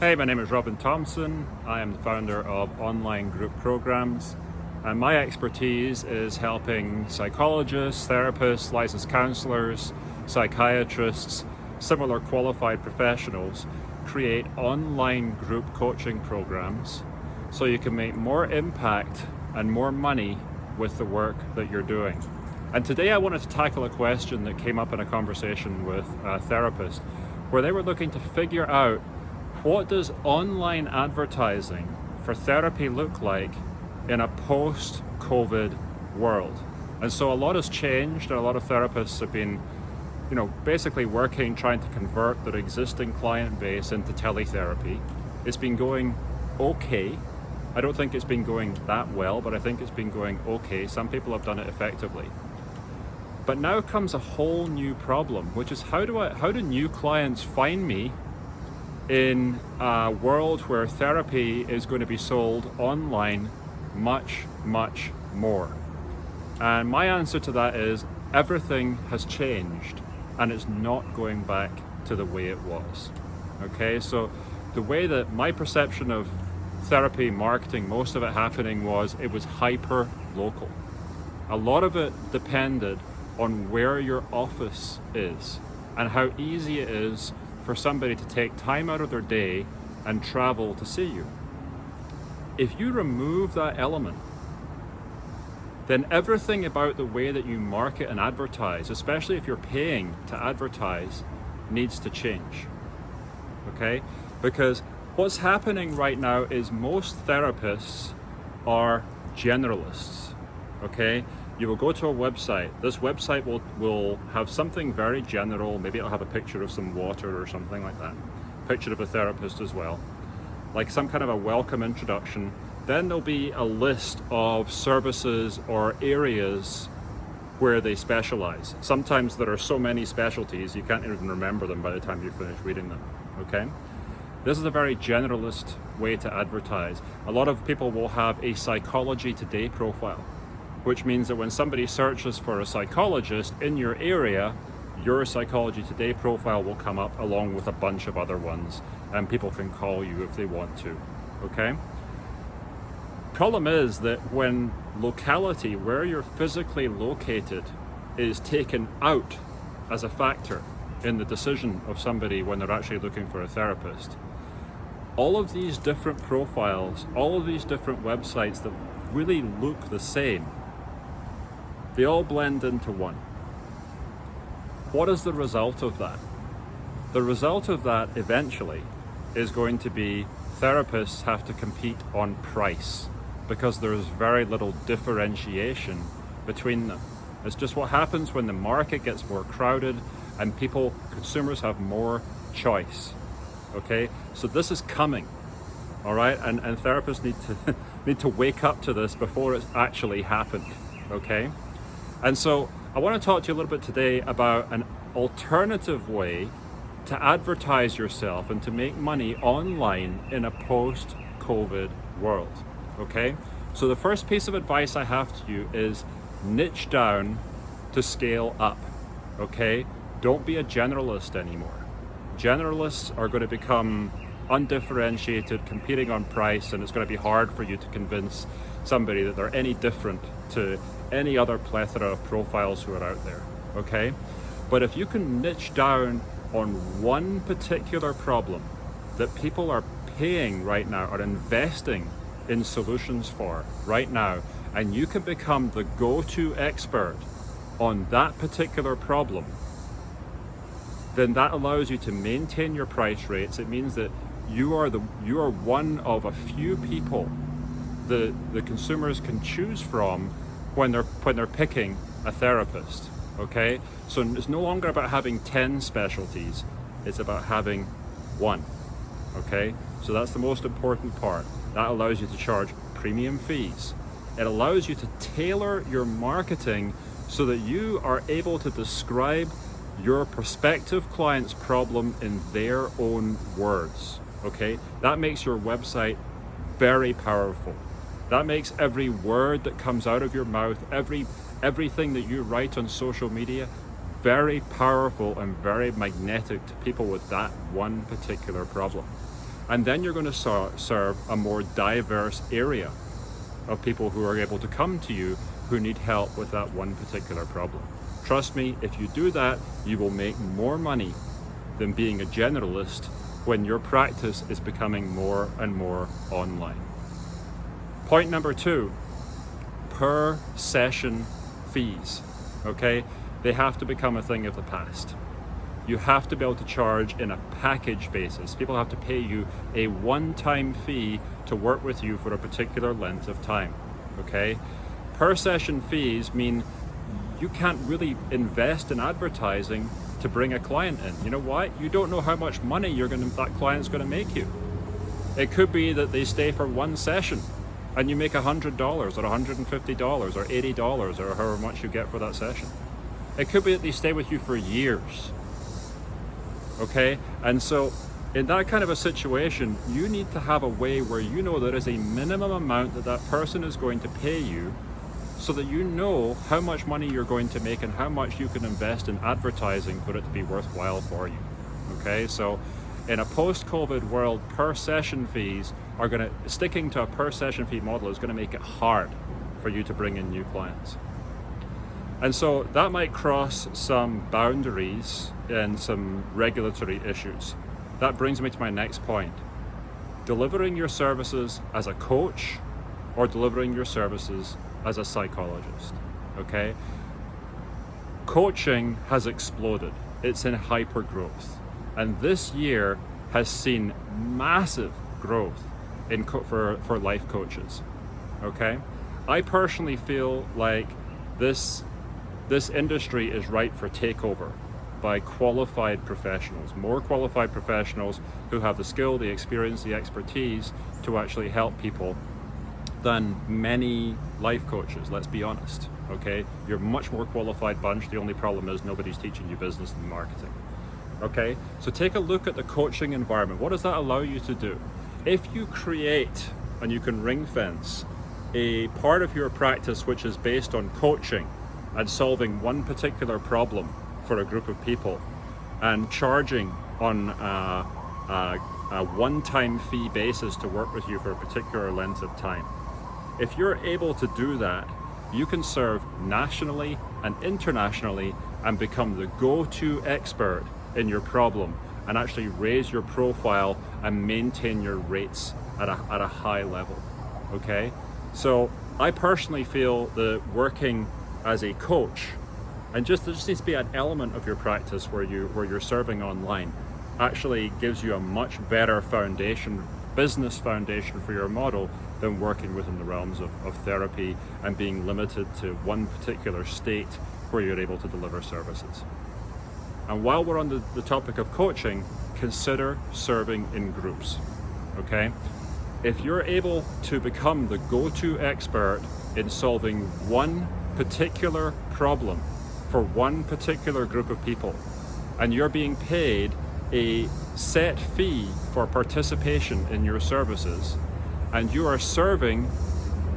Hey, my name is Robin Thompson. I am the founder of Online Group Programs, and my expertise is helping psychologists, therapists, licensed counselors, psychiatrists, similar qualified professionals create online group coaching programs so you can make more impact and more money with the work that you're doing. And today I wanted to tackle a question that came up in a conversation with a therapist where they were looking to figure out, what does online advertising for therapy look like in a post-COVID world? And so a lot has changed, and a lot of therapists have been, basically working, trying to convert their existing client base into teletherapy. It's been going okay. I don't think it's been going that well, but I think it's been going okay. Some people have done it effectively. But now comes a whole new problem, which is how do new clients find me in a world where therapy is going to be sold online much, much more? And my answer to that is everything has changed and it's not going back to the way it was. Okay, so the way that my perception of therapy marketing, most of it happening it was hyper local. A lot of it depended on where your office is and how easy it is for somebody to take time out of their day and travel to see you. If you remove that element, then everything about the way that you market and advertise, especially if you're paying to advertise, needs to change. Okay? Because what's happening right now is most therapists are generalists. Okay? You will go to a website. This website will have something very general. Maybe it'll have a picture of some water or something like that. Picture of a therapist as well. Like some kind of a welcome introduction. Then there'll be a list of services or areas where they specialize. Sometimes there are so many specialties you can't even remember them by the time you finish reading them. Okay? This is a very generalist way to advertise. A lot of people will have a Psychology Today profile, which means that when somebody searches for a psychologist in your area, your Psychology Today profile will come up along with a bunch of other ones, and people can call you if they want to, okay? Problem is that when locality, where you're physically located, is taken out as a factor in the decision of somebody when they're actually looking for a therapist, all of these different profiles, all of these different websites that really look the same, they all blend into one. What is the result of that? The result of that eventually is going to be therapists have to compete on price because there's very little differentiation between them. It's just what happens when the market gets more crowded and consumers have more choice. Okay, so this is coming, all right, and therapists need to wake up to this before it's actually happened. Okay. And so I want to talk to you a little bit today about an alternative way to advertise yourself and to make money online in a post-COVID world, okay? So the first piece of advice I have to you is niche down to scale up, okay? Don't be a generalist anymore. Generalists are going to become undifferentiated, competing on price, and it's going to be hard for you to convince somebody that they're any different to any other plethora of profiles who are out there, okay? But if you can niche down on one particular problem that people are paying right now, are investing in solutions for right now, and you can become the go-to expert on that particular problem, then that allows you to maintain your price rates. It means that you are one of a few people the consumers can choose from when they're picking a therapist, okay? So it's no longer about having 10 specialties, it's about having one, okay? So that's the most important part. That allows you to charge premium fees. It allows you to tailor your marketing so that you are able to describe your prospective client's problem in their own words, okay? That makes your website very powerful. That makes every word that comes out of your mouth, everything that you write on social media, very powerful and very magnetic to people with that one particular problem. And then you're going to serve a more diverse area of people who are able to come to you who need help with that one particular problem. Trust me, if you do that, you will make more money than being a generalist when your practice is becoming more and more online. Point number 2, per session fees, okay? They have to become a thing of the past. You have to be able to charge in a package basis. People have to pay you a one-time fee to work with you for a particular length of time, okay? Per session fees mean you can't really invest in advertising to bring a client in. You know why? You don't know how much money that client's gonna make you. It could be that they stay for one session and you make $100 or $150 or $80 or however much you get for that session. It could be that they stay with you for years. Okay, and so in that kind of a situation, you need to have a way where you know there is a minimum amount that person is going to pay you, so that you know how much money you're going to make and how much you can invest in advertising for it to be worthwhile for you. Okay, so in a post-COVID world, per session fees sticking to a per session fee model is going to make it hard for you to bring in new clients. And so that might cross some boundaries and some regulatory issues. That brings me to my next point. Delivering your services as a coach or delivering your services as a psychologist, okay? Coaching has exploded. It's in hyper growth. And this year has seen massive growth for life coaches, okay? I personally feel like this industry is ripe for takeover by qualified professionals, more qualified professionals who have the skill, the experience, the expertise to actually help people than many life coaches, let's be honest, okay? You're a much more qualified bunch. The only problem is nobody's teaching you business and marketing, okay? So take a look at the coaching environment. What does that allow you to do? If you create, and you can ring fence, a part of your practice which is based on coaching and solving one particular problem for a group of people and charging on a one-time fee basis to work with you for a particular length of time. If you're able to do that, you can serve nationally and internationally and become the go-to expert in your problem and actually raise your profile and maintain your rates at a high level, okay? So I personally feel that working as a coach, and there just needs to be an element of your practice where you're serving online, actually gives you a much better business foundation for your model than working within the realms of therapy and being limited to one particular state where you're able to deliver services. And while we're on the topic of coaching, consider serving in groups, okay? If you're able to become the go-to expert in solving one particular problem for one particular group of people, and you're being paid a set fee for participation in your services, and you are serving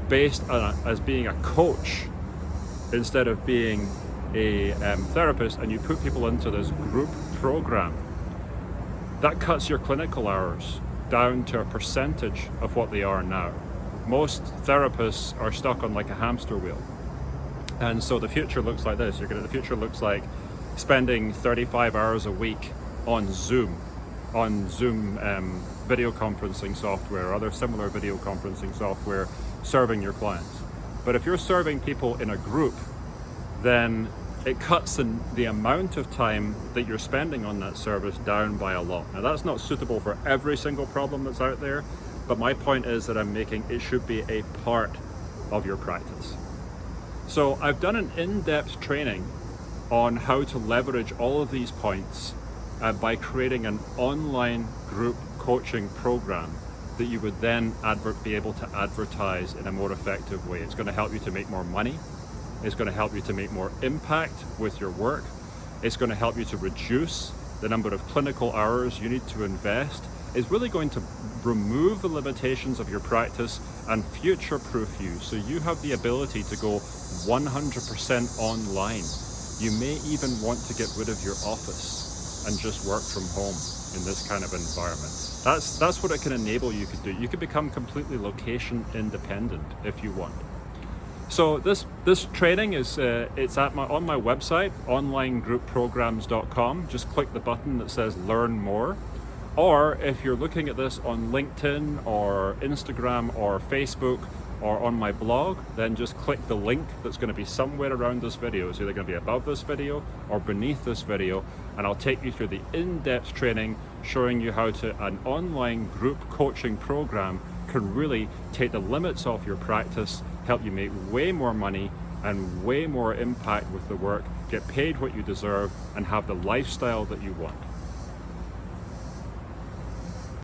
based on as being a coach instead of being a therapist, and you put people into this group program, that cuts your clinical hours down to a percentage of what they are now. Most therapists are stuck on like a hamster wheel. And so the future looks like this. The future looks like spending 35 hours a week on Zoom video conferencing software or other similar video conferencing software serving your clients. But if you're serving people in a group, then it cuts the amount of time that you're spending on that service down by a lot. Now that's not suitable for every single problem that's out there, but my point is that it should be a part of your practice. So I've done an in-depth training on how to leverage all of these points by creating an online group coaching program that you would then be able to advertise in a more effective way. It's going to help you to make more money. It's going to help you to make more impact with your work. It's going to help you to reduce the number of clinical hours you need to invest. It's really going to remove the limitations of your practice and future-proof you, so you have the ability to go 100% online. You may even want to get rid of your office and just work from home. in this kind of environment. That's what it can enable you to do. You can become completely location independent if you want. So this training is it's on my website, onlinegroupprograms.com. Just click the button that says Learn More. Or if you're looking at this on LinkedIn or Instagram or Facebook or on my blog, then just click the link that's going to be somewhere around this video. It's either going to be above this video or beneath this video, and I'll take you through the in-depth training showing you how an online group coaching program can really take the limits off your practice, help you make way more money and way more impact with the work, get paid what you deserve, and have the lifestyle that you want.